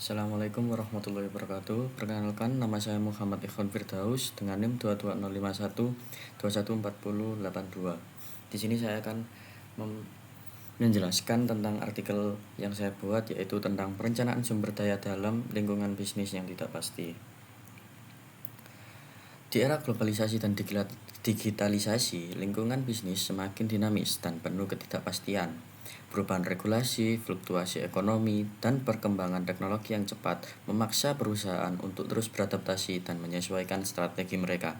Assalamualaikum warahmatullahi wabarakatuh. Perkenalkan, nama saya Muhammad Ikhwan Firdaus dengan NIM 22051 Di sini saya akan menjelaskan tentang artikel yang saya buat, yaitu tentang perencanaan sumber daya dalam lingkungan bisnis yang tidak pasti. Di era globalisasi dan digitalisasi, lingkungan bisnis semakin dinamis dan penuh ketidakpastian. Perubahan regulasi, fluktuasi ekonomi, dan perkembangan teknologi yang cepat memaksa perusahaan untuk terus beradaptasi dan menyesuaikan strategi mereka.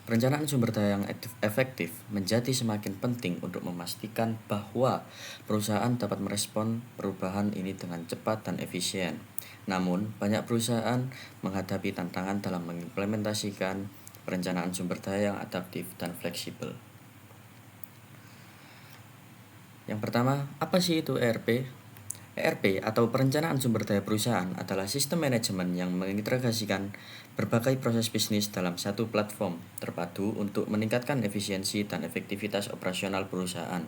Perencanaan sumber daya yang efektif menjadi semakin penting untuk memastikan bahwa perusahaan dapat merespon perubahan ini dengan cepat dan efisien. Namun, banyak perusahaan menghadapi tantangan dalam mengimplementasikan perencanaan sumber daya yang adaptif dan fleksibel. Yang pertama, apa sih itu ERP? ERP atau perencanaan sumber daya perusahaan adalah sistem manajemen yang mengintegrasikan berbagai proses bisnis dalam satu platform terpadu untuk meningkatkan efisiensi dan efektivitas operasional perusahaan.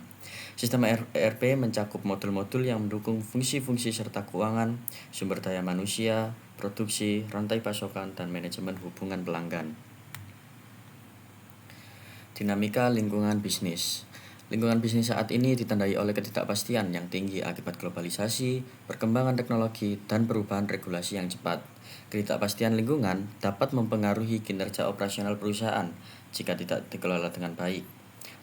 Sistem ERP mencakup modul-modul yang mendukung fungsi-fungsi serta keuangan, sumber daya manusia, produksi, rantai pasokan, dan manajemen hubungan pelanggan. Dinamika lingkungan bisnis. Lingkungan bisnis saat ini ditandai oleh ketidakpastian yang tinggi akibat globalisasi, perkembangan teknologi, dan perubahan regulasi yang cepat. Ketidakpastian lingkungan dapat mempengaruhi kinerja operasional perusahaan jika tidak dikelola dengan baik.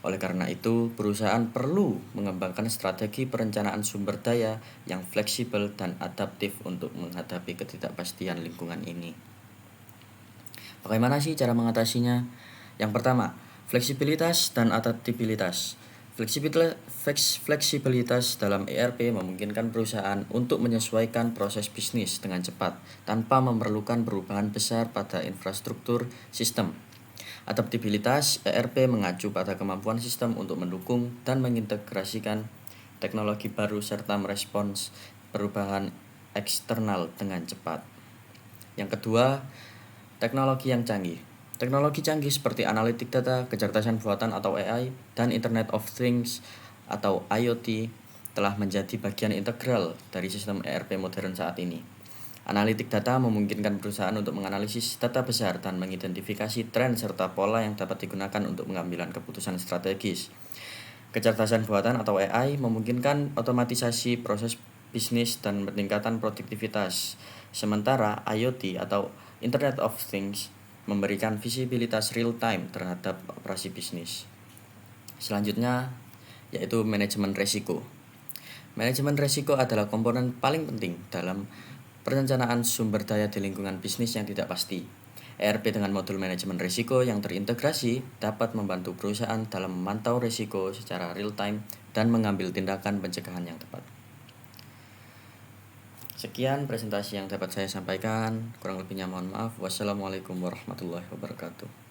Oleh karena itu, perusahaan perlu mengembangkan strategi perencanaan sumber daya yang fleksibel dan adaptif untuk menghadapi ketidakpastian lingkungan ini. Bagaimana sih cara mengatasinya? Yang pertama, fleksibilitas dan adaptabilitas. Fleksibilitas dalam ERP memungkinkan perusahaan untuk menyesuaikan proses bisnis dengan cepat tanpa memerlukan perubahan besar pada infrastruktur sistem. Adaptabilitas ERP mengacu pada kemampuan sistem untuk mendukung dan mengintegrasikan teknologi baru serta merespons perubahan eksternal dengan cepat. Yang kedua, teknologi yang canggih. Teknologi canggih seperti analitik data, kecerdasan buatan atau AI, dan Internet of Things atau IoT telah menjadi bagian integral dari sistem ERP modern saat ini. Analitik data memungkinkan perusahaan untuk menganalisis data besar dan mengidentifikasi tren serta pola yang dapat digunakan untuk pengambilan keputusan strategis. Kecerdasan buatan atau AI memungkinkan otomatisasi proses bisnis dan peningkatan produktivitas. Sementara IoT atau Internet of Things memberikan visibilitas real time terhadap operasi bisnis. Selanjutnya yaitu manajemen resiko. Manajemen resiko adalah komponen paling penting dalam perencanaan sumber daya di lingkungan bisnis yang tidak pasti. ERP dengan modul manajemen risiko yang terintegrasi dapat membantu perusahaan dalam memantau risiko secara real time dan mengambil tindakan pencegahan yang tepat. Sekian presentasi yang dapat saya sampaikan, kurang lebihnya mohon maaf. Wassalamualaikum warahmatullahi wabarakatuh.